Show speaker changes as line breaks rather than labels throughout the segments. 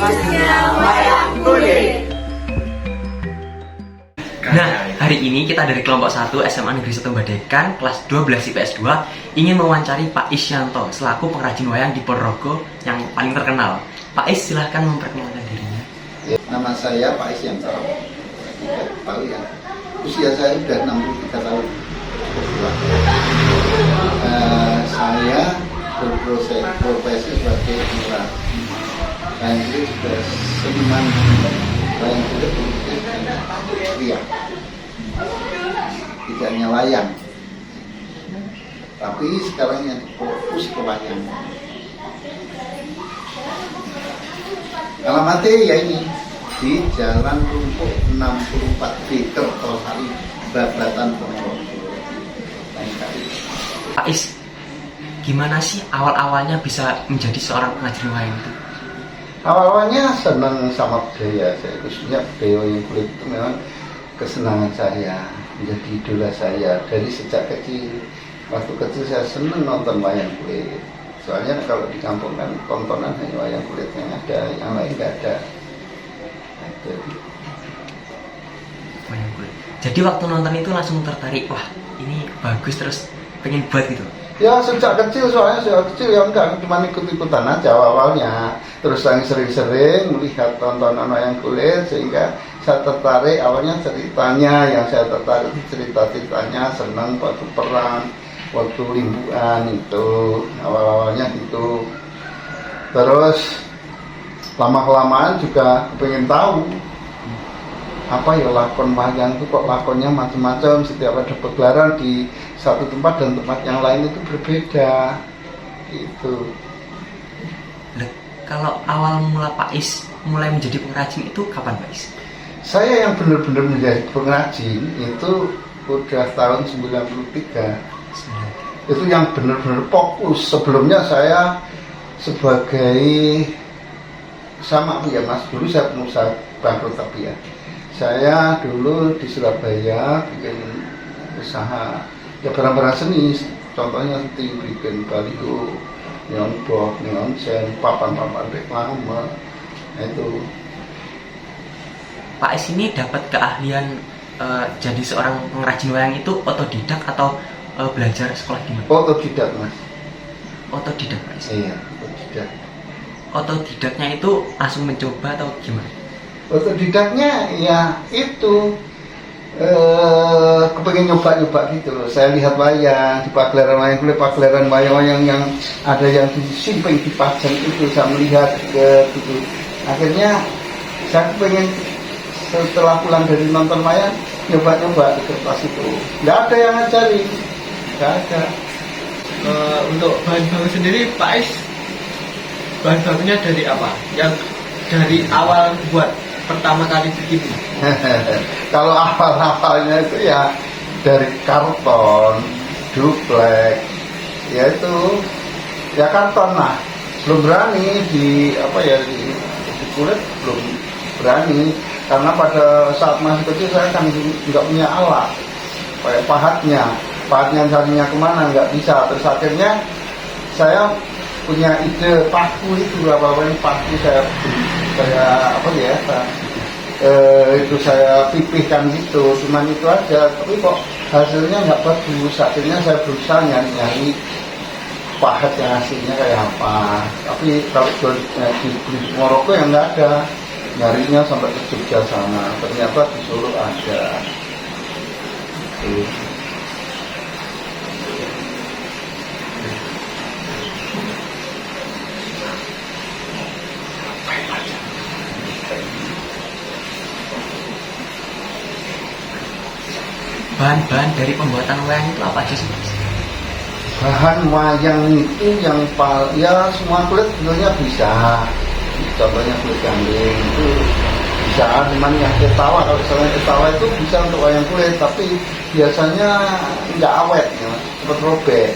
bagusnya wayang kulit.
Nah, hari ini kita dari kelompok 1 SMA Negeri 1 Badekan, kelas 12 IPS 2, ingin mewawancari Pak Isyanto selaku pengrajin wayang di Ponorogo yang paling terkenal. Pak Is, silahkan memperkenalkan dirinya.
Nama saya Pak Isyanto. Tahu ya, usia saya sudah 63 tahun. Saya berprofesi sebagai pengrajin. Saya itu sudah seniman wayang kulit lukis dan kriya. Tidak hanya wayang, tapi sekarang yang fokus ke wayang. Alamatnya ya ini di Jalan Rumpuk 64B Kertosari, Babatan, Ponorogo.
Pak Is, gimana sih awal-awalnya bisa menjadi seorang pengrajin wayang itu?
Awalnya senang sama budaya, saya khususnya budaya wayang kulit itu memang kesenangan saya, menjadi idola saya dari sejak kecil. Waktu kecil saya senang nonton wayang kulit. Soalnya kalau di kampung kan tontonan hanya wayang kulit yang ada, yang lain nggak ada. Nah,
Wayang kulit. Jadi waktu nonton itu langsung tertarik, wah ini bagus, terus pengen buat gitu.
Ya sejak kecil, soalnya sejak kecil ya enggak, cuma ikut-ikutan aja awalnya. Terus saya sering-sering melihat tontonan wayang kulit sehingga saya tertarik. Awalnya ceritanya yang saya tertarik, cerita-ceritanya senang waktu perang, waktu limbuan itu, awal-awalnya gitu. Terus lama-kelamaan juga pengen tahu apa ya lakon wayang itu, kok lakonnya macam-macam, setiap ada pegelaran di satu tempat dan tempat yang lain itu berbeda gitu.
Kalau awal mula Pak Is mulai menjadi pengrajin itu kapan, Pak Is?
Saya yang benar-benar menjadi pengrajin itu udah tahun 93. Itu yang benar-benar fokus. Sebelumnya saya sebagai sama ya Mas, dulu saya pengusaha bangkrut tapi ya. Saya dulu di Surabaya bikin usaha ya barang-barang seni, contohnya seperti bikin baliho, neon box, neon sen, papan-papan reklame. Nah itu.
Pak Is ini dapat keahlian jadi seorang pengrajin wayang itu otodidak atau belajar sekolah gimana?
Otodidak Mas.
Otodidak, Pak Is?
Iya, otodidak.
Otodidaknya itu langsung mencoba atau gimana?
Otodidaknya ya itu kepengen nyoba-nyoba gitu loh. Saya lihat wayang di pagelaran wayang kulit, pagelaran wayang-wayang yang ada yang disimping dipajang itu, saya melihat gitu. Akhirnya saya pengen setelah pulang dari nonton wayang nyoba-nyoba di kertas itu. Nggak ada yang ngajarin, nggak ada.
Untuk bahan baku sendiri Pak Is, bahan bakunya dari apa? Yang dari awal buat pertama kali bikin?
Kalau awal-awalnya itu ya dari karton, duplek, ya itu ya karton lah. Belum berani di apa ya di kulit, belum berani karena pada saat masih kecil saya kan nggak punya alat kayak pahatnya carinya kemana nggak bisa. Terus akhirnya saya punya ide paku itu, apa-apa ini paku saya apa ya, itu saya pipihkan gitu, cuman itu aja, tapi kok hasilnya nggak bagus. Akhirnya saya berusaha nyari pahat yang aslinya kayak apa, tapi kalau di Ponorogo yang nggak ada, nyarinya sampai ke Jogja sana, ternyata di Solo ada.
Bahan-bahan dari pembuatan wayang itu apa aja sih, Mas?
Bahan wayang itu yang ya semua kulit sebenarnya bisa. Contohnya kulit kambing itu bisa, cuman yang ketawa, kalau misalnya ketawa itu bisa untuk wayang kulit, tapi biasanya nggak awet ya, cepat robek.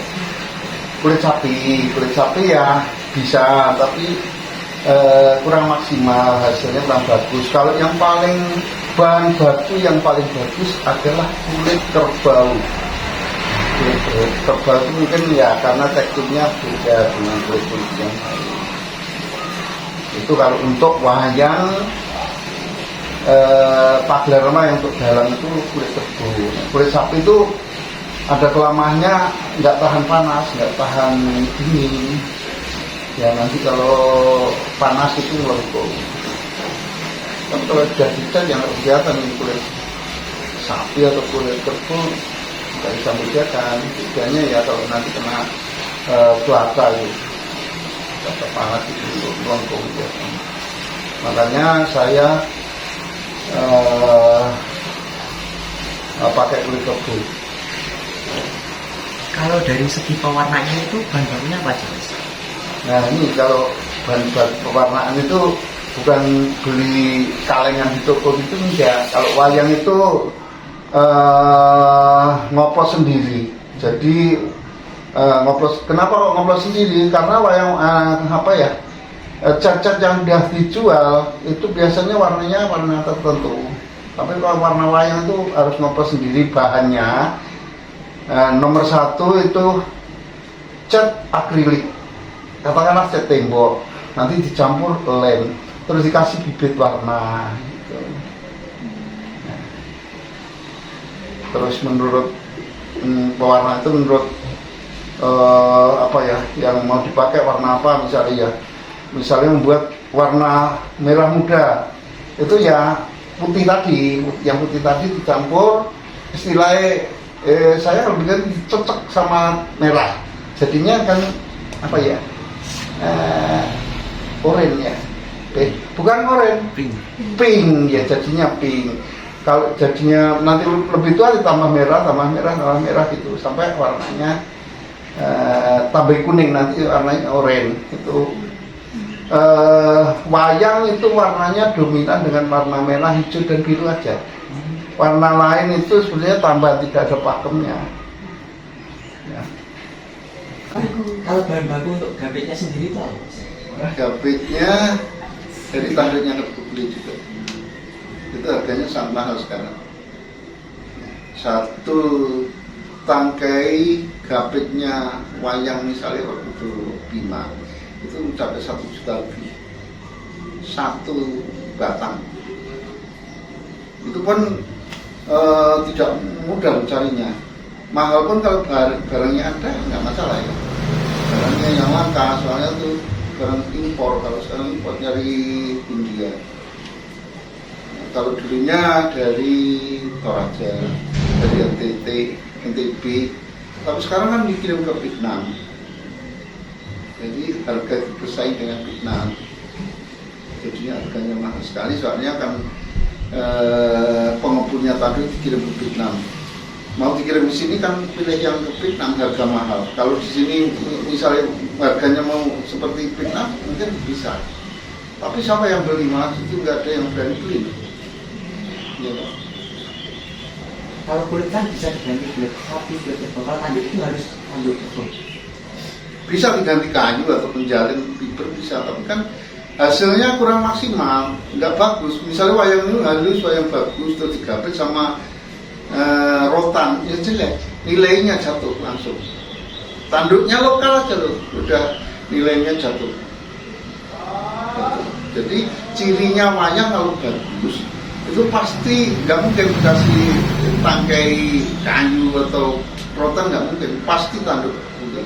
Kulit sapi ya bisa, tapi kurang maksimal, hasilnya kurang bagus. Kalau yang paling bahan baku yang paling bagus adalah kulit kerbau. Kulit kerbau itu mungkin ya karena teksturnya beda dengan kulit yang lain. Itu kalau untuk wayang pagelaran yang untuk dalam itu kulit tebu. Kulit sapi itu ada kelamahannya, nggak tahan panas, nggak tahan dingin. Ya nanti kalau panas itu melengkung. Kan kalau sudah dicat yang kelihatan kulit sapi atau kulit kerbau nggak bisa membedakan. Bedanya ya kalau nanti kena cuaca itu, cuaca panas itu melengkung. Makanya saya pakai kulit kerbau.
Kalau dari segi pewarnanya itu bahan bakunya apa aja, Mas?
Nah ini kalau bahan pewarnaan itu bukan beli kalengan di toko itu enggak. Kalau wayang itu ngoplos sendiri. Jadi ngoplos. Kenapa kok ngoplos sendiri? Karena wayang cat-cat yang sudah dijual itu biasanya warnanya warna tertentu. Tapi kalau warna wayang itu harus ngoplos sendiri bahannya. Nomor 1 itu cat akrilik. Katakanlah cat tembok. Nanti dicampur lem. Terus dikasih bibit warna. Gitu. Terus menurut pewarna itu menurut yang mau dipakai warna apa misalnya membuat warna merah muda itu ya putih tadi, yang putih tadi dicampur istilahnya saya lebih kan cocok sama merah jadinya kan oranye ya, bukan oranye, pink ya, jadinya pink. Kalau jadinya nanti lebih tua ditambah merah gitu sampai warnanya tambah kuning, nanti warnanya oranye itu. Wayang itu warnanya dominan dengan warna merah, hijau dan biru aja. Warna lain itu sebenarnya tambah, tidak ada pakemnya. Ya.
Kalau bahan baku untuk gapitnya sendiri itu apa?
Gapitnya dari tanduknya beli juga. Itu harganya sangat mahal sekarang. Satu tangkai gapitnya wayang misalnya waktu itu Bima itu mencapai 1 juta lebih. 1 batang. Itu pun tidak mudah mencarinya. Mahal pun kalau barangnya ada nggak masalah ya. Barangnya yang langka soalnya tuh barang impor. Kalau sekarang impor dari India. Kalau dulunya dari Toraja, dari NTB, tapi sekarang kan dikirim ke Vietnam. Jadi harga bersaing dengan Vietnam. Jadinya harganya mahal sekali, soalnya kan pengepulnya tadi dikirim ke Vietnam. Mau dikirim di sini kan pilih yang ke Vietnam harga mahal. Kalau di sini misalnya harganya mau seperti Vietnam mungkin bisa. Tapi siapa yang beli, malah itu nggak ada yang berani beli. Ya,
kalau kulit kan bisa diganti kulit sapi, kulit kerbau. Kalau tanduk itu harus tanduk kerbau.
Bisa diganti kayu atau penjalin fiber bisa, tapi kan hasilnya kurang maksimal, nggak bagus. Misalnya wayang ini halus, wayang bagus, terus digapit sama rotan, ya jelek, nilainya jatuh langsung. Tanduknya lokal aja loh, udah nilainya jatuh. Jadi cirinya wayang kalau bagus itu pasti nggak mungkin dikasih tangkai kayu atau rotan, nggak mungkin, pasti tanduk udah.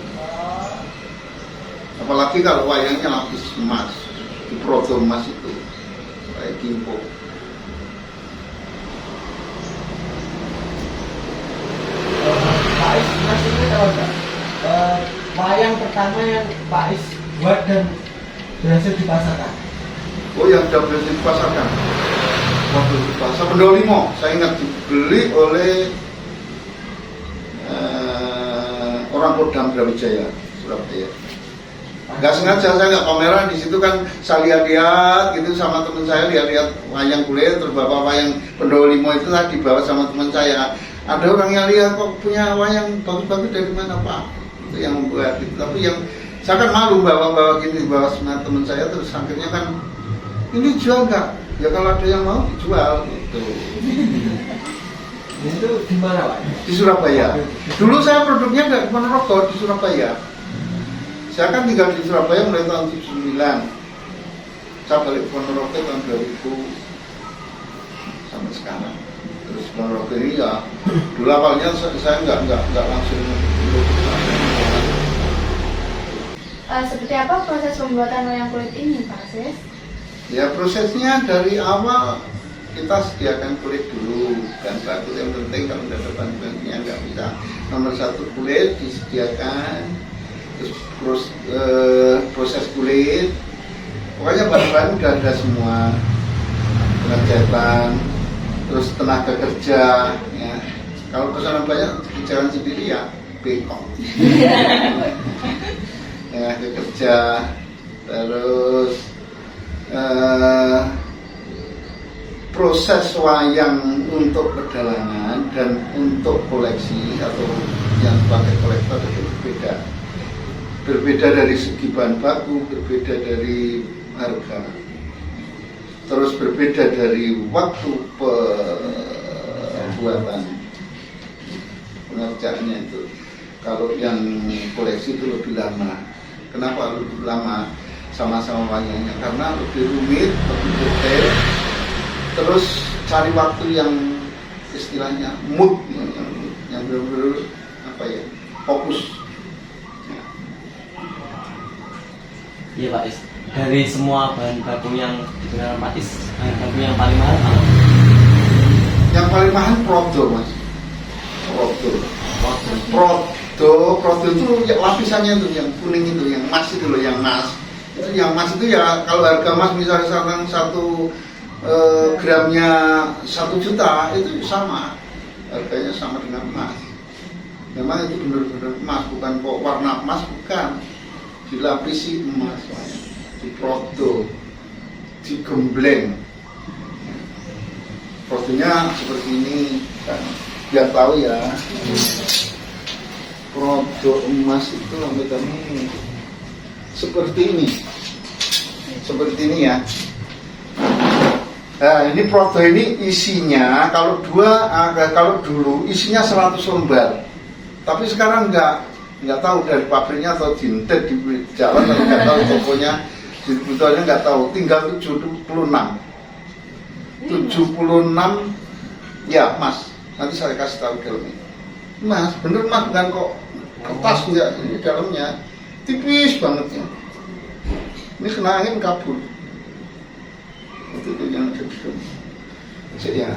Apalagi kalau wayangnya lapis emas, di proto emas itu kayak kimpo.
Pak Is, Mas ini tahu nggak? Wayang pertama yang Pak Is buat dan berhasil dipasarkan.
Oh, yang sudah berhasil dipasarkan. Waktu di pasar Pendolimo, saya ingat dibeli oleh orang Kodam Brawijaya, Surabaya. Nggak sengaja, saya nggak pameran di situ kan, saya lihat-lihat gitu sama teman saya, lihat-lihat wayang kulit, terus bawa wayang Pendolimo itu tadi dibawa sama teman saya. Ada orang yang lihat kok punya wayang bagus-bagus dari mana Pak? Itu yang membuat gitu. Tapi yang saya kan malu bawa gini, bawa sama teman saya, terus akhirnya kan ini jual nggak? Ya kalau ada yang mau dijual gitu.
Itu di mana Pak?
Di Surabaya. Dulu saya produknya nggak di Ponorogo, di Surabaya. Saya kan tinggal di Surabaya mulai tahun 79. saya balik Ponorogo tahun 2000 sampai sekarang. Terus Ponorogo ini ya dulu awalnya saya nggak langsung
Seperti apa proses pembuatan wayang kulit ini, Pak Sis?
ya prosesnya dari awal kita sediakan kulit dulu dan baku yang penting kalau tidak ada bahan-bahannya nggak bisa. Nomor satu kulit disediakan, terus proses kulit pokoknya bahan-bahan udah ada semua, pengecatan, terus tenaga kerja ya. Kalau pesanan banyak jalan sendiri ya bengkok tenaga kerja, terus proses wayang untuk perdalangan dan untuk koleksi atau yang sebagai kolektor itu berbeda dari segi bahan baku, berbeda dari harga, terus berbeda dari waktu pembuatan pengerjaannya itu. Kalau yang koleksi itu lebih lama. Kenapa lebih lama? Sama-sama wayangnya karena lebih rumit, lebih detail, terus cari waktu yang istilahnya mood yang benar-benar apa ya, fokus.
Iya Pak Is, dari semua bahan baku yang digunakan Pak Is, bahan baku yang paling mahal apa?
Yang paling mahal prodo mas, prodo itu ya, lapisannya itu yang kuning itu, yang emas itu loh, yang emas. Yang emas itu ya kalau harga emas misalnya sekarang 1 gramnya 1 juta itu sama, harganya sama dengan emas. Memang itu benar-benar emas, bukan kok warna emas, bukan, dilapisi emas, diprodo, digembleng. Prodonya seperti ini kan, biar tahu ya. Prodo emas itu sampai kami seperti ini ya. Nah ini prodo ini isinya kalau dulu isinya 100 lembar, tapi sekarang nggak tahu dari pabriknya atau dintet di jalan atau nggak tahu tokonya, sebetulnya nggak tahu, tinggal 76 ya mas, nanti saya kasih tahu dalamnya mas, bener mas, bukan kok kertas enggak, ini dalamnya tipis banget ya, ini kena angin kabur itu yang ada di dalam ya.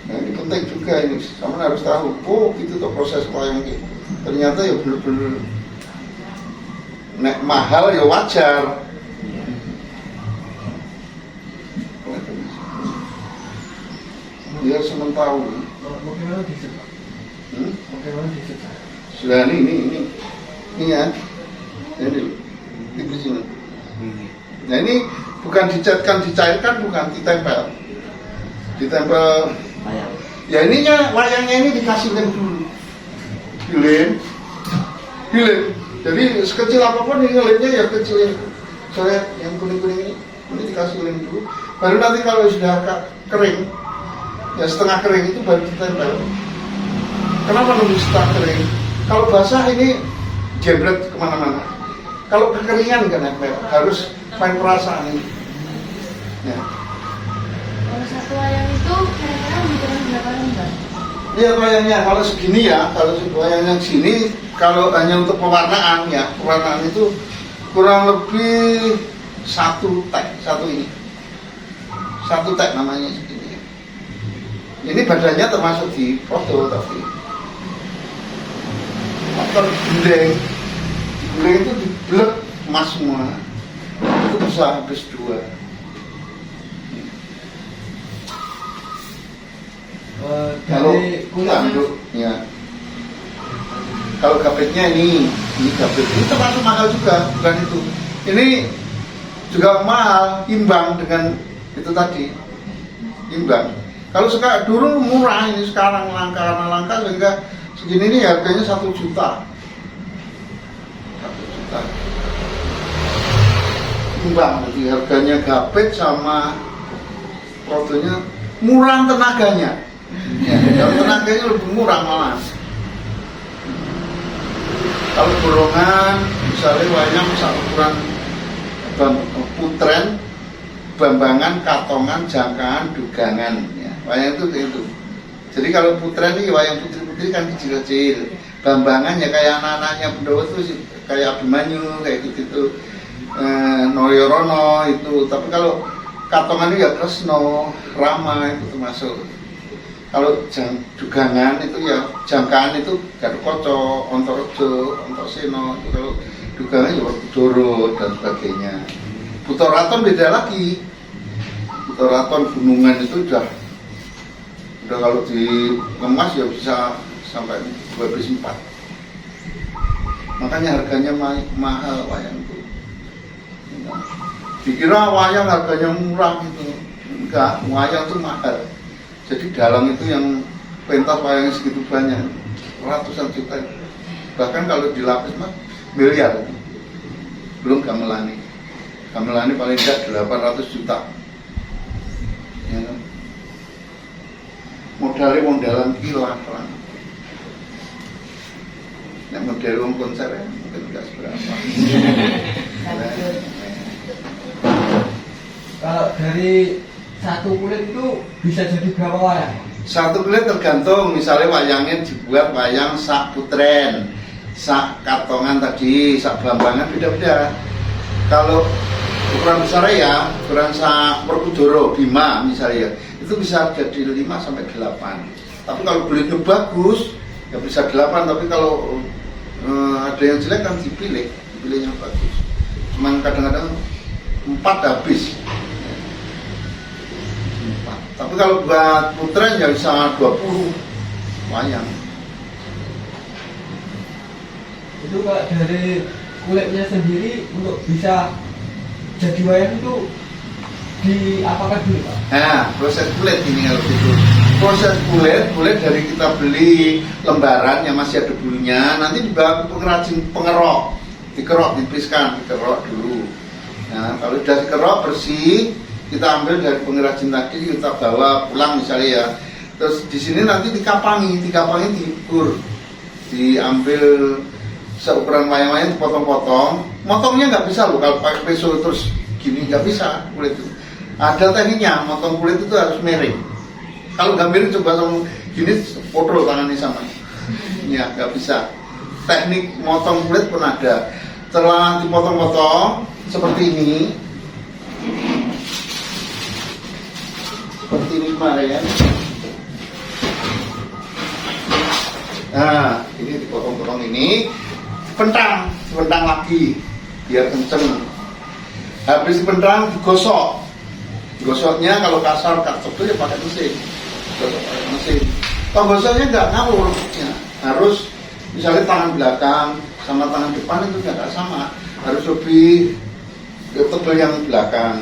Nah ini penting juga ini, kamu harus tahu, oh gitu tuh proses wayang gitu. Ternyata ya bener-bener nek mahal ya wajar. Biar semua tahu.
Bagaimana dicetak? Bagaimana dicetak?
Sudah ini ya, ini tipis ini. Nah ini bukan dicatkan, dicairkan, bukan ditempel.
Wayang.
Ya ininya wayangnya ini dikasih lem dulu, dilem. Jadi sekecil apapun ini lemnya ya kecil. Saya yang kuning ini dikasih lem dulu. Baru nanti kalau sudah kering, ya setengah kering itu baru ditempel. Kenapa nunggu setengah kering? Kalau basah ini jebret kemana-mana. Kalau kekeringan nggak nempel, harus main perasaan ini. Ya.
Kalau satu wayang itu kira-kira butuh berapa lembar?
Iya wayangnya kalau segini ya, kalau wayang yang segini, kalau hanya untuk pewarnaan ya, pewarnaan itu kurang lebih 1 tag namanya segini. Ini badannya termasuk di foto tapi atau diguleng itu diblek emas semua, itu bisa habis 2. Kalau tanduk ya, kalau gapetnya ini gapet ini termasuk mahal juga, bukan itu. Ini juga mahal, imbang dengan itu tadi, imbang. Kalau sekarang dulu murah, ini sekarang langka sehingga segini ini harganya 1 juta. 1 juta. Imbang, jadi harganya gapet sama produknya murah tenaganya. Ya, kalau tenaganya lebih murah malah. Kalau borongan misalnya wayang sak ukuran putren, bambangan, katongan, jangkaan, dugangan ya. Wayang itu. Jadi kalau putren ini wayang putri-putri kan kecil-kecil. Bambangan ya kayak anak-anaknya Pendowo itu kayak Abimanyu kayak gitu Noyorono itu. Tapi kalau katongan itu ya Kresno, Rama itu termasuk. Kalau dugangan itu ya jangkaan itu Gatotkaca, Antareja, Antasena. Kalau dugangan ya Werkudara dan sebagainya. Butoraton beda lagi. Butoraton gunungan itu udah kalau dikemas ya bisa sampai 2/4. Makanya harganya mahal wayang itu. Dikira wayang harganya murah gitu. Enggak, wayang itu mahal. Jadi dalang itu yang pentas wayangnya segitu banyak, ratusan juta. Bahkan kalau dilapis mah miliar. Belum gamelani. Gamelani paling tidak 800 juta. Ya kan? Modalnya wong dalang kilah lah. Nek model wong konser ya, mungkin enggak seberapa.
Kalau dari satu kulit itu bisa jadi berapa wayang?
Satu kulit tergantung, misalnya wayangnya dibuat wayang sak putren, sak katongan tadi, sak bambangan beda-beda. Kalau ukuran besar ya, ukuran sak Werkudara, Bima misalnya, itu bisa jadi 5 sampai 8. Tapi kalau kulitnya bagus, ya bisa 8. Tapi kalau ada yang jelek kan dipilih yang bagus. Cuman kadang-kadang 4 habis. 4. Tapi kalau buat putren ya bisa 20 wayang.
Itu kalau dari kulitnya sendiri untuk bisa jadi wayang itu diapakan dulu Pak?
Nah, proses kulit ini kalau gitu. Proses kulit dari kita beli lembaran yang masih ada bulunya, nanti dibawa ke pengrajin pengerok, dikerok, dipiskan, dikerok dulu. Nah, kalau sudah dikerok bersih, kita ambil dari pengrajin tadi, kita bawa pulang misalnya ya. Terus di sini nanti dikapangi diukur, diambil seukuran wayang-wayang, dipotong-potong. Motongnya nggak bisa loh kalau pakai pisau terus gini, nggak bisa kulit itu. Ada tekniknya, motong kulit itu harus miring. Kalau nggak miring coba sama gini, potol tangannya sama. Ya nggak bisa. Teknik motong kulit pun ada. Setelah dipotong-potong seperti ini, kemarin. Nah, ini dipotong-potong ini, dipentang lagi biar kenceng. Habis dipentang digosok. Gosoknya kalau kasar tebel ya pakai mesin. Kalau gosoknya nggak ngawur, ya. Harus misalnya tangan belakang sama tangan depan itu nggak sama, harus lebih tebel yang belakang.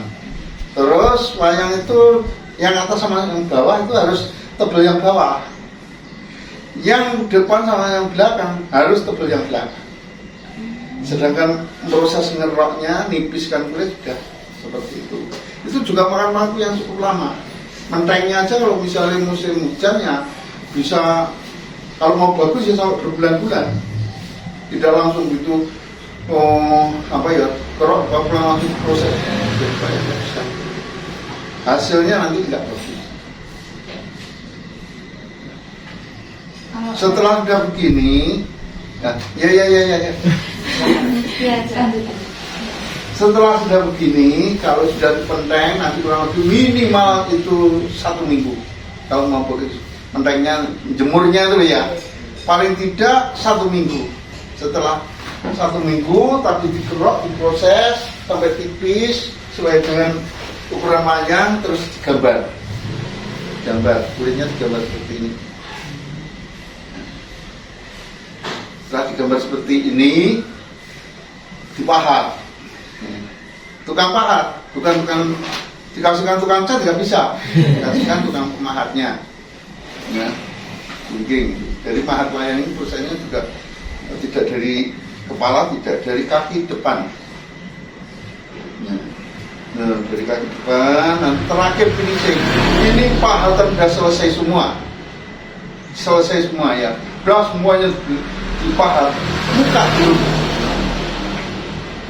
Terus wayang itu yang atas sama yang bawah itu harus tebel yang bawah. Yang depan sama yang belakang harus tebel yang belakang. Sedangkan proses ngeroknya, nipiskan kulit sudah seperti itu. Itu juga makan waktu yang cukup lama. Mentengnya aja kalau misalnya musim hujan ya bisa, kalau mau bagus ya sampai berbulan-bulan. Tidak langsung gitu kerok pulang langsung proses. Hasilnya nanti tidak bagus. Setelah sudah begini, setelah sudah begini, kalau sudah dipenteng nanti kurang lebih minimal itu 1 minggu. Kalau mau begitu, mentengnya, jemurnya itu ya, paling tidak 1 minggu. Setelah 1 minggu, tapi dikerok, diproses sampai tipis sesuai dengan ukuran wayang, terus digambar. Kulitnya digambar seperti ini. Setelah digambar seperti ini, dipahat. Tukang pahat, bukan dikasihkan tukang cat nggak bisa, dikasihkan tukang pemahatnya. Ya, mungkin dari pahat wayang ini prosesnya juga tidak dari kepala, tidak dari kaki depan. Nah, dari kaki depan, dan terakhir finishing. Ini pahatan sudah selesai semua ya. Sudah semuanya dipahat. muka dulu.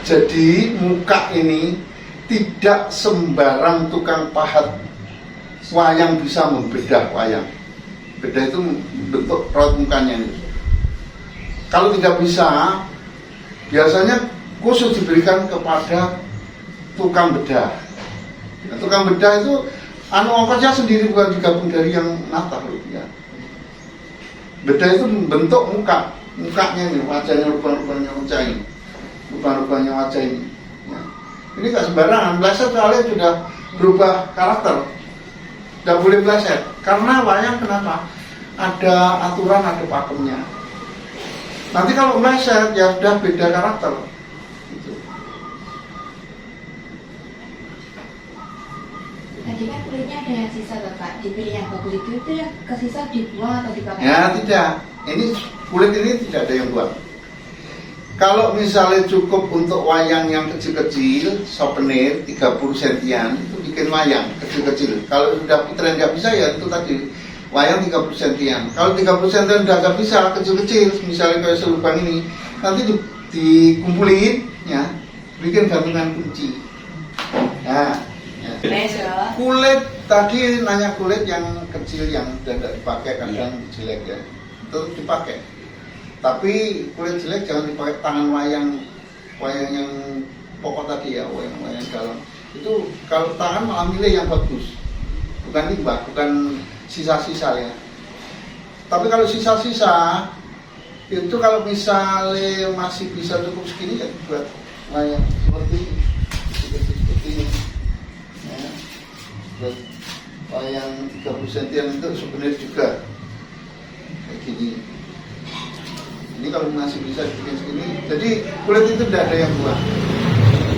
Jadi muka ini tidak sembarang tukang pahat wayang bisa membedah wayang. Bedah itu bentuk raut mukanya ini. Kalau tidak bisa, biasanya khusus diberikan kepada tukang bedah. Nah, tukang bedah itu ongkosnya sendiri, bukan digabung dari yang nata loh ya. Bedah itu bentuk mukanya ini, wajahnya, rupanya wajah ini, rupanya wajah ini. Ya. Ini gak sembarangan, meleset soalnya sudah berubah karakter. Tidak boleh meleset, karena wayang kenapa? Ada aturan, ada pakemnya. Nanti kalau meleset ya sudah beda karakter. Gitu.
Tadi kan kulitnya ada yang sisa Bapak, dipilih yang bagus itu yang kesisa dibuang atau dipakai?
Ya tidak, ini kulit ini tidak ada yang buang. Kalau misalnya cukup untuk wayang yang kecil-kecil, souvenir 30 sentian, itu bikin wayang kecil-kecil. Kalau sudah putren nggak bisa ya itu tadi wayang 30 sentian. Kalau 30 sentian udah nggak bisa, kecil-kecil, misalnya kayak selubang ini, nanti dikumpulin, ya, bikin gantungan kunci. Nah, ya. Kulit tadi nanya kulit yang kecil yang tidak dipakai kadang jelek ya, itu dipakai. Tapi kulit jelek jangan dipakai tangan wayang yang pokok tadi ya, wayang dalam. Itu kalau tangan malah milih yang bagus, bukan limbah, bukan sisa-sisa ya. Tapi kalau sisa-sisa itu kalau misalnya masih bisa cukup segini ya buat wayang seperti ini. Ya. Buat wayang 30 sentian itu sebenarnya juga kayak gini. Ini kalau masih bisa bikin segini, jadi kulit itu tidak ada yang buang.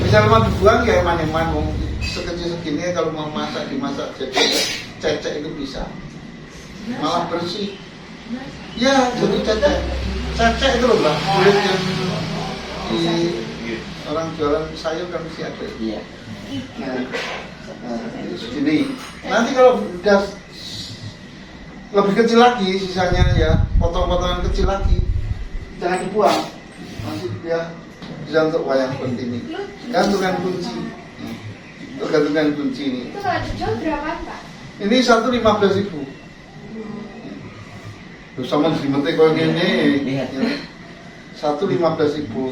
Misalnya mau dibuang ya eman-eman, sekecil segini kalau mau dimasak jadi cecek itu bisa, malah bersih. Ya jadi cecek itu loh Mbak, kulit yang di orang jualan sayur kan mesti ada. Iya. Nah, segini. Nanti kalau udah lebih kecil lagi, sisanya ya potong-potongan kecil lagi. Jangan dibuang, nanti dia bisa untuk wayang seperti ini. Gantungan kunci, untuk gantungan kunci ini.
Itu kalau dijual berapaan Pak?
Ini 1.15.000. Terus sama dimetik kalau gini, 1.15.000.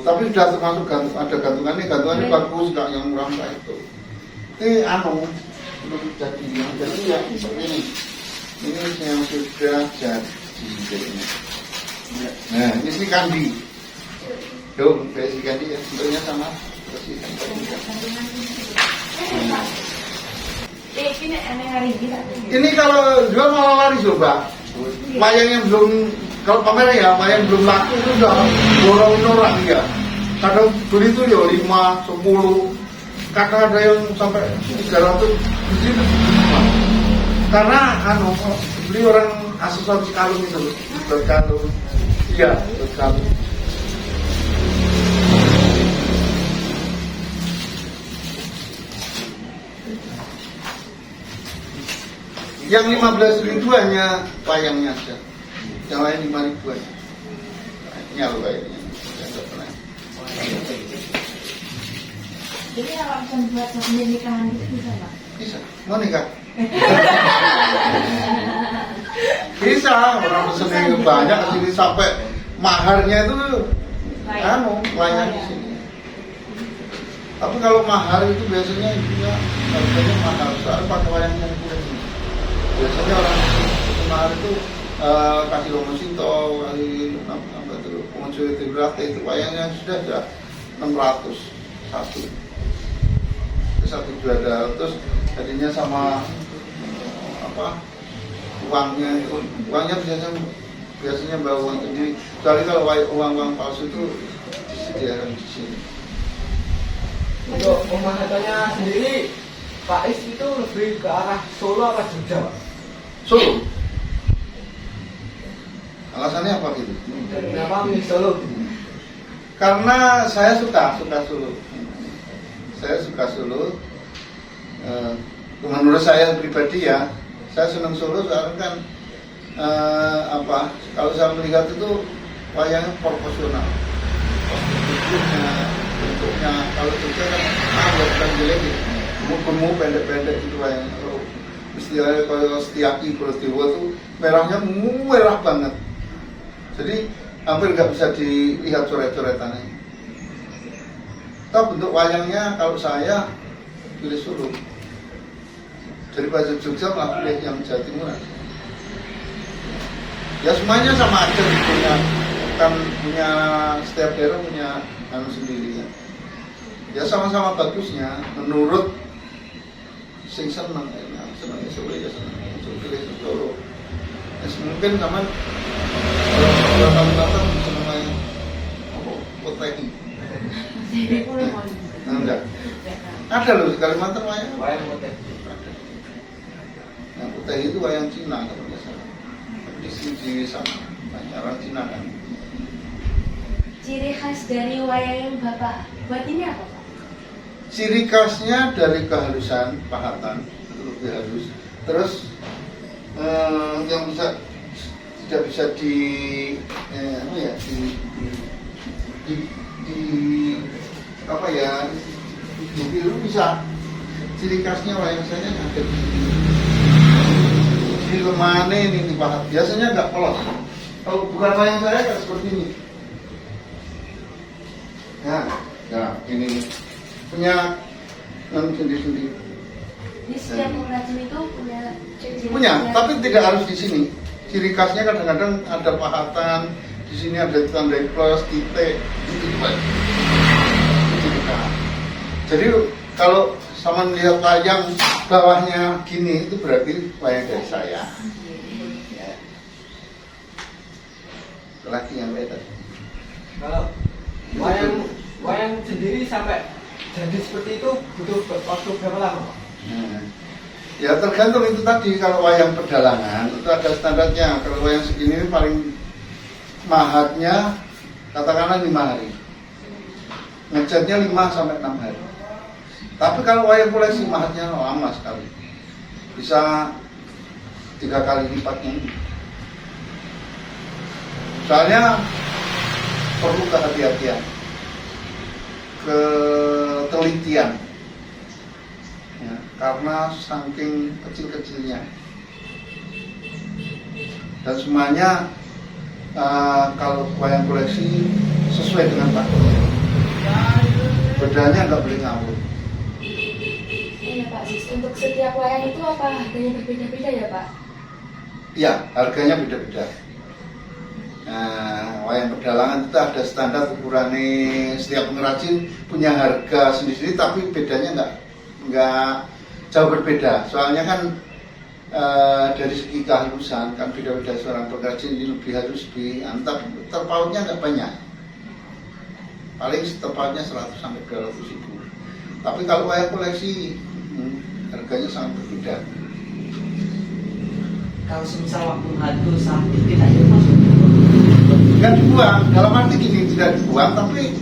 Tapi sudah termasuk ada gantungannya bagus, nggak yang murah kayak itu. Ini belum jadi ya seperti ini. Ini yang sudah jadi. Nah, ini si kandi. Tuh, si kandi ya, bentuknya sama. Ini kalau jual malah laris loh, Mbak. Wayang yang belum, kalau pamer ya, wayang belum laku itu udah borong orang ya. Kadang beli itu ya 5, 10, kadang ada yang sampai 300 di sini. Karena beli orang aksesoris kalung itu, berkalung. Iya, berkalung. Yang 15.000 hanya wayangnya saja, yang lain 5.000 aja. Ini loh wayangnya, yang tak pernah.
Jadi kalau langsung buat souvenir nikahan itu bisa Pak?
Bisa, mau nikah? Bisa, orang pesennya banyak kesini sampai maharnya itu wayang di sini. Tapi kalau mahar itu biasanya ibunya harganya mahal, soalnya pakai wayang yang kulit ini. Biasanya orang mahar itu kasih Lomosito, kasih apa itu pengunjung itu berarti itu wayangnya sudah 600 satu jual, terus jadinya sama uangnya biasanya bawa uang sendiri. Kecuali kalau uang palsu itu disediakan di sini.
Untuk pemahamannya sendiri, Pak Is itu lebih ke arah Solo apa Jogja, Pak?
Solo. Alasannya apa gitu?
Kenapa milih Solo?
Karena saya suka Solo. Saya suka Solo. Menurut saya pribadi ya, saya senang Solo soalnya kan kalau saya melihat itu wayangnya proporsional. bentuknya kalau Jogja kan bukan jelek gitu, gemuk pendek-pendek gitu wayang. Kalau istilahnya kalau Setiaki Baladewa tuh merahnya merah banget, jadi hampir nggak bisa dilihat coret-coretannya. Tapi bentuk wayangnya kalau saya pilih Solo, daripada Jogja malah pilih yang Jawa Timur. Ya semuanya sama aja, punya setiap daerah punya sendiri ya. Ya sama-sama bagusnya menurut sing seneng ya, senengnya Solo ya seneng pilih Solo. Ya mungkin sama kalau Kalimantan seneng apa Potehi. Enggak. Ada loh di Kalimantan wayang Potehi. Nah, Potehi itu wayang Cina kalau nggak salah. Di sana banyak orang Cina kan.
Ciri khas dari wayang yang Bapak buat ini apa Pak?
Ciri khasnya dari kehalusan pahatan, lebih halus. Terus yang tidak bisa di apa ya, itu bisa. Ciri khasnya wayang saya ada di lemane ini pahat. Biasanya nggak polos. Kalau bukan wayang saya kan seperti ini. Nah, ini punya sendiri-sendiri.
Di setiap pengrajin itu
punya, tapi tidak harus di sini. Ciri khasnya kadang-kadang ada pahatan, di sini ada tanda plus, titik, itu Pak. Ciri khas. Jadi kalau sama melihat wayang bawahnya gini, itu berarti wayang dari saya. Ya. Lagi yang beda.
Kalau wayang sendiri sampai jadi seperti itu butuh waktu berapa lama Pak?
Nah, ya tergantung itu tadi. Kalau wayang pedalangan itu ada standarnya. Kalau wayang segini paling mahatnya katakanlah 5 hari, ngecatnya 5 sampai 6 hari. Tapi kalau wayang koleksi mahatnya lama sekali, bisa 3 kali lipatnya. Soalnya perlu kehati-hatian, ketelitian ya, karena saking kecil-kecilnya dan semuanya kalau wayang koleksi sesuai dengan pakunya, bedanya nggak boleh ngawur.
Iya Pak, untuk setiap wayang itu apa harganya berbeda-beda ya Pak?
Iya, harganya beda-beda. Nah, wayang pedalangan itu ada standar ukurannya, setiap pengrajin punya harga sendiri-sendiri, tapi bedanya nggak jauh berbeda. Soalnya kan dari segi kehalusan kan beda-beda, seorang pengrajin ini lebih halus, lebih antap, terpautnya nggak banyak, paling terpautnya 100 sampai 200 ribu. Tapi kalau wayang koleksi harganya sangat berbeda.
Kalau semisal waktu itu saat dikit aja masuk
Nggak dibuang, dalam arti gini, tidak dibuang, tapi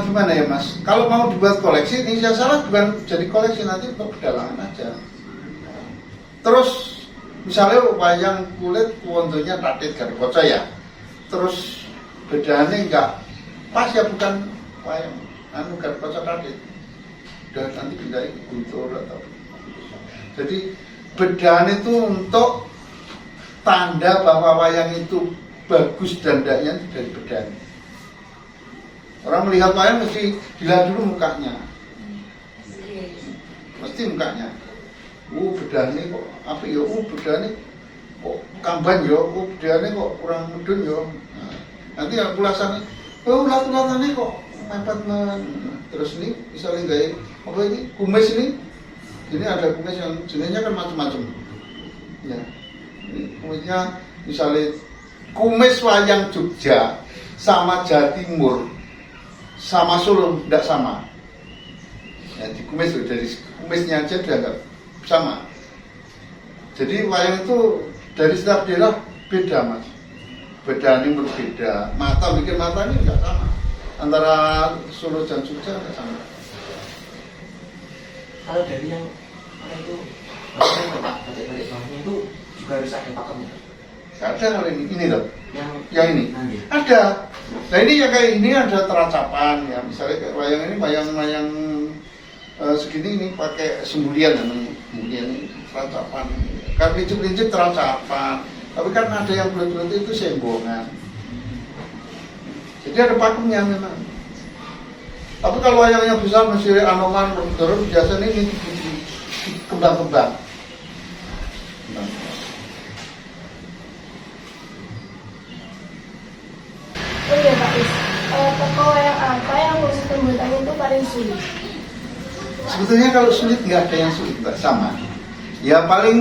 gimana ya Mas, kalau mau dibuat koleksi, ini saya salah bukan jadi koleksi, nanti untuk pedalangan aja. Terus misalnya wayang kulit wondonya tatit Gatot Kaca ya, terus bedanya enggak pas ya, bukan wayang Gatot Kaca tatit, udah nanti pindahin guntur atau. Jadi bedanya itu untuk tanda bahwa wayang itu bagus dan tidaknya dari bedan. Orang melihat wayang mesti dilihat dulu mukanya, mesti mukanya. Bedane kok apik ya, bedane kok kamban ya, bedane kok kurang mudun ya. Nah, nanti yang pulasan, ulat-ulatane kok mepet terus ini misalnya gawe apa ini kumis ini ada kumis yang jenisnya kan macam-macam. Ya, ini kumisnya misalnya kumis wayang Jogja sama Jawa Timur sama Solo tidak sama. Ya, di kumis dari kumisnya aja udah nggak sama. Jadi wayang itu dari setiap daerah beda Mas. Beda ini berbeda. Mata bikin mata ini nggak sama. Antara Solo dan Jogja nggak sama.
kalau dari yang apa itu maksudnya Pak, balik bawahnya itu juga harus ada pakemnya.
Nggak ada kalau ini loh.
Yang
ini
nanti.
ada. Nah ini ya kayak ini ada teracapan ya, misalnya kayak wayang ini wayang segini ini pakai sembulian, sembulian ini teracapan. Kan lincip-lincip teracapan, tapi kan ada yang bulat-bulat itu sembongan. Jadi ada pakemnya memang. Tapi kalau wayangnya besar mesti anoman terus biasanya ini kembang-kembang.
Oh iya Pak Is, toko yang apa yang proses pembuatannya itu paling sulit?
Sebetulnya kalau sulit nggak ada yang sulit, Mbak. Sama. Ya paling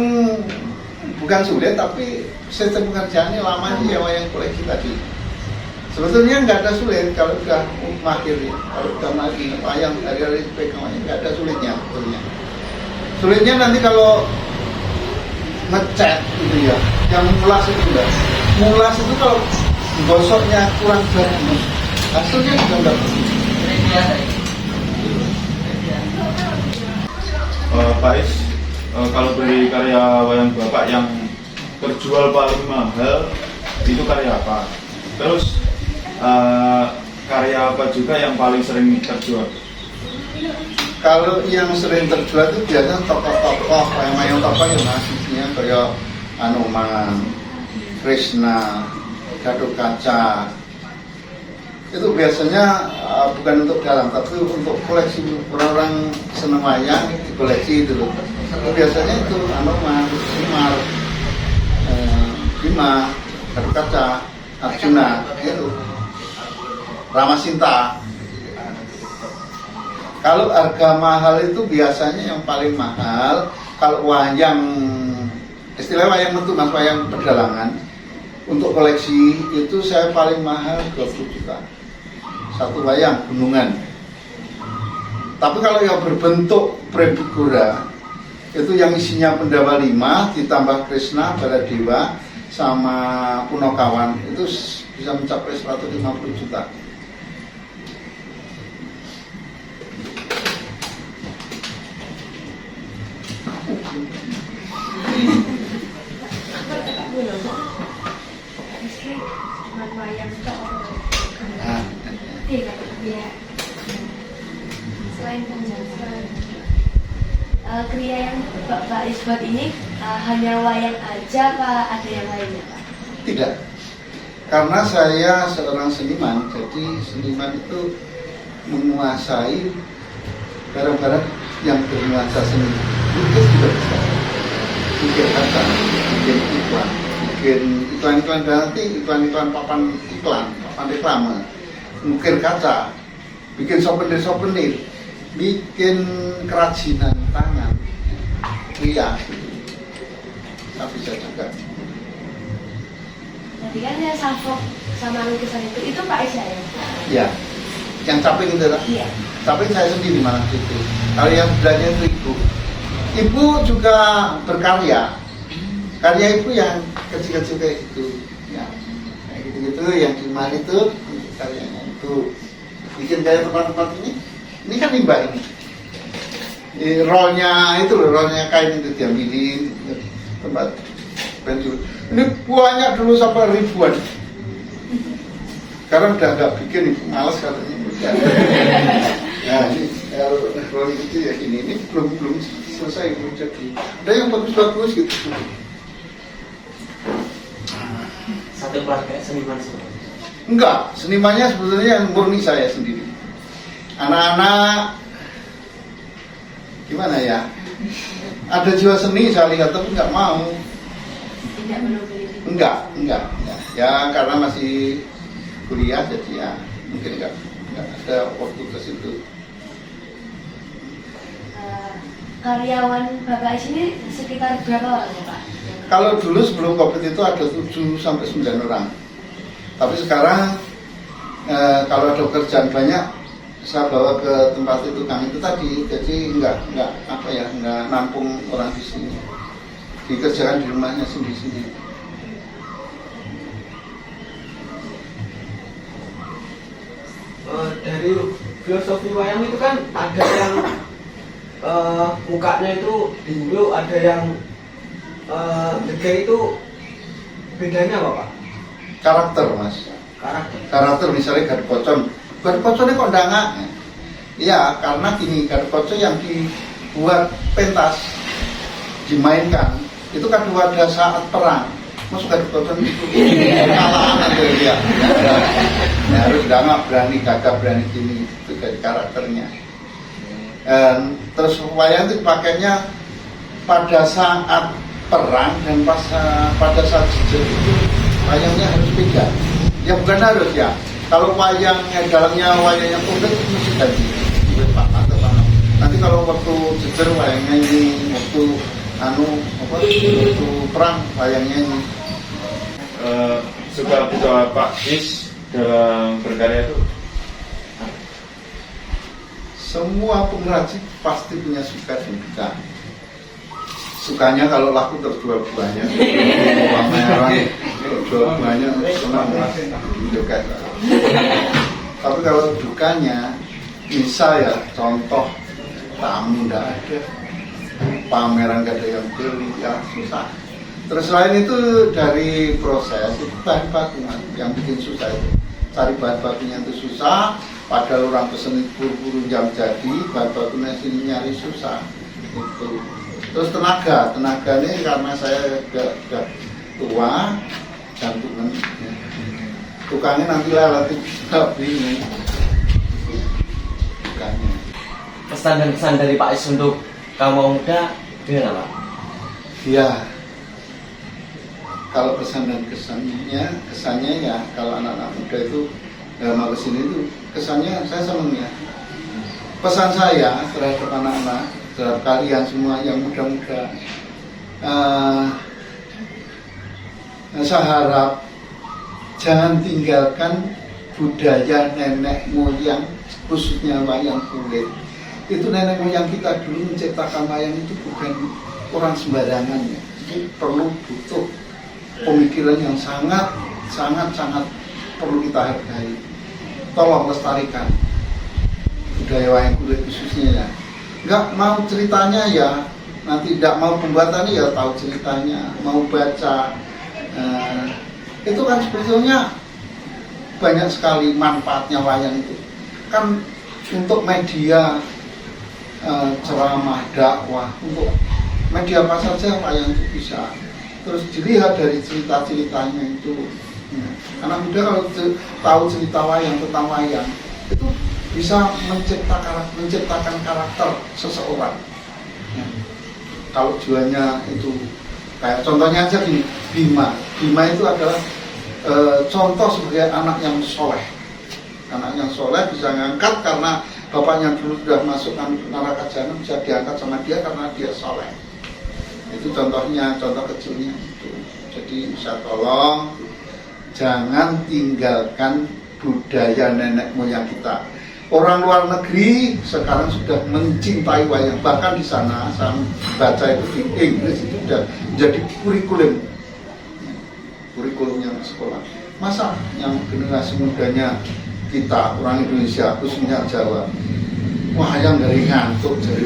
bukan sulit tapi sistem pengerjaannya lama sih ya wayang koleksi tadi. Sebetulnya nggak ada sulit kalau udah mahir ya. Kalau udah mahir wayang dari pegang wayang nggak ada sulitnya sebetulnya. Sulitnya nanti kalau ngecat gitu ya, yang ngulas itu Mbak. Ngulas itu kalau gosoknya kurang bagus, hasilnya juga nggak bagus.
Pak Is, kalau beli karya wayang Bapak yang terjual paling mahal itu karya apa? Terus karya apa juga yang paling sering terjual?
Kalau yang sering terjual itu biasanya tokoh-tokoh wayang tokoh yang nasibnya kayak Anoman, Krishna, Gatot Kaca. Itu biasanya bukan untuk dalam, tapi untuk koleksi orang-orang senang wayang koleksi itu loh. Biasanya itu Anoman, Semar, Bima, Gatot Kaca, Arjuna, itu Ramasinta. Kalau harga mahal itu biasanya yang paling mahal kalau wayang, istilah wayang mentu mas, wayang pedalangan untuk koleksi itu saya paling mahal 20 juta satu wayang gunungan. Tapi kalau yang berbentuk prefigura itu yang isinya Pendawa 5 ditambah Krishna, Baladewa sama Punokawan itu bisa mencapai 150 juta.
Selain penjelasan kriya yang Bapak Is buat ini hanya wayang aja Pak, ada yang lainnya Pak?
Tidak, karena saya seorang seniman, jadi seniman itu menguasai barang-barang yang bernuansa seni. Lukis juga bisa, bikin kaca, bikin iklan, bikin iklan-iklan berarti iklan-iklan papan iklan, papan reklame, mukir kaca, bikin souvenir, bikin kerajinan tangan, rias, saya bisa juga.
Jadi kan yang salfok sama lukisan itu Pak Is ya?
Ya, yang caping itu lah.
Iya.
Caping saya sendiri malah itu. Kalau yang belanja itu ibu. Ibu juga berkarya. Karya ibu yang kecil-kecil kayak gitu. Ya, kayak gitu-gitu yang cuma itu karyanya itu. Bikin kayak tempat-tempat ini. Ini kan limbah ini. Rollnya itu loh, rollnya kain itu diambilin tempat penjuru. Ini banyak dulu sampai ribuan. Sekarang udah nggak bikin, malas katanya. Nah ini kalau itu ya ini belum selesai, belum jadi. Ada yang bagus-bagus gitu.
Satu keluarga seniman semua.
Enggak, senimannya sebetulnya yang murni saya sendiri. Anak-anak gimana ya? Ada jiwa seni saya lihat tapi nggak mau.
Tidak menunggu.
Enggak. Ya karena masih kuliah jadi ya mungkin enggak ada waktu ke situ.
Karyawan Bapak Is ini sekitar berapa orang ya Pak?
Kalau dulu sebelum Covid itu ada 7 sampai 9 orang. Tapi sekarang kalau ada pekerjaan banyak saya bawa ke tempat itu kang itu tadi, jadi enggak nampung orang di sini. Dikerjakan di rumahnya sendiri-sendiri.
Dari filosofi wayang itu kan ada yang mukanya itu dulu, ada yang lega, itu bedanya apa Pak?
Karakter mas. karakter misalnya Gatot Kaca. Gatot Kacanya kok ndangak? Iya, karena gini, Gatot Kaca yang dibuat pentas dimainkan itu kan pada saat perang. Masuk Gatot Kaca itu kalahan aja dia. Ya, harus ndangak, berani gagah, berani gini, itu dari karakternya. Terus wayang itu pakainya pada saat perang dan pada saat jejer itu wayangnya harus beda. Ya bukan harus ya. Kalau wayangnya dalamnya wayangnya kulit itu mesti ganti. Nanti kalau waktu jejer wayangnya ini, waktu waktu perang wayangnya ini.
Suka duka Pak Is dalam berkarya itu?
Semua pengrajin pasti punya suka dan duka. Sukanya kalau laku terjual banyak, uang merah terjual banyak, senang duka. Tapi kalau dukanya, misal ya contoh tamu tidak ada, pameran gak ada yang beli, ya susah. Terus lain itu dari proses itu bahan baku yang bikin susah itu. Cari bahan bakunya itu susah. Padahal orang pesen buru-buru jam jadi, bahan bakunya sini nyari susah. Itu. Terus tenaga ini karena saya agak tua, jantungan. Ya. Tukangnya nanti relatif bingung. Tukangnya.
Pesan dan kesan dari Pak Is untuk kaum muda dengan apa?
Ya, kalau pesan dan kesannya ya kalau anak-anak muda itu mau kesini itu kesannya saya senang ya. Pesan saya terhadap anak-anak, terhadap kalian semua yang muda-muda, saya harap jangan tinggalkan budaya nenek moyang, khususnya wayang kulit. Itu nenek moyang kita dulu menciptakan wayang itu bukan orang sembarangan ya. Itu perlu butuh pemikiran yang sangat perlu kita hargai. Tolong lestarikan budaya wayang kulit khususnya ya. Nggak mau ceritanya ya, nanti tidak mau pembuatannya ya tahu ceritanya, mau baca. Itu kan sebetulnya banyak sekali manfaatnya wayang itu. Kan untuk media ceramah, dakwah, untuk media apa saja wayang itu bisa. Terus dilihat dari cerita-ceritanya itu. Ya. Anak muda kalau tahu cerita wayang, tentang wayang, itu bisa menciptakan karakter seseorang. Ya. Kalau jiwanya itu kayak contohnya aja gini, Bima itu adalah contoh sebagai anak yang soleh. Anak yang soleh bisa ngangkat karena bapaknya dulu sudah masuk neraka jahanam, bisa diangkat sama dia karena dia soleh. Itu contohnya, contoh kecilnya itu. Jadi saya tolong jangan tinggalkan budaya nenek moyang kita. Orang luar negeri sekarang sudah mencintai wayang, bahkan di sana saya baca itu di Inggris itu sudah menjadi kurikulumnya sekolah. Masa yang generasi mudanya kita orang Indonesia khususnya Jawa, wayang dari ngantuk jadi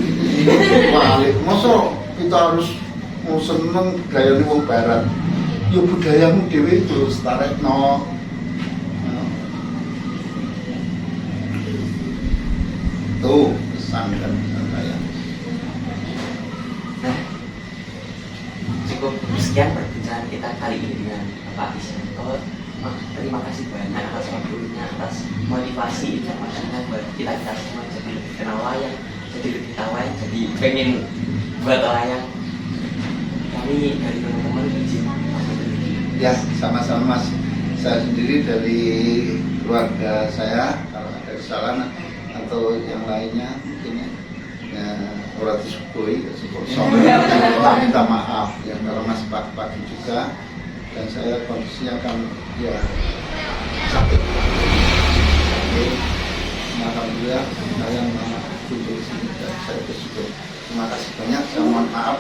balik. Masa kita harus mau seneng budaya wong barat? Ya budayamu dewe itu lestarekno. Tuh pesan saya.
Cukup sekian perbincangan kita kali ini dengan Pak Isyanto. Terima kasih banyak atas waktunya, atas motivasi informasinya buat kita semua jadi lebih kenal wayang, jadi lebih tahu wayang, jadi pengen buat wayang. Kami dari teman-teman izin.
Ya, sama-sama Mas. Saya sendiri dari keluarga saya, kalau ada kesalahan atau yang lainnya mungkin ya orang disukui, minta maaf ya kalau Mas pagi juga, dan saya kondisinya kan ya sakit. Alhamdulillah saya kunjung sini dan saya bersyukur. Terima kasih banyak, saya mohon maaf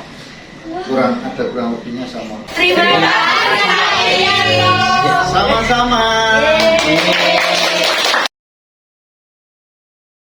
kurang lebihnya sama.
Terima kasih.
Sama-sama.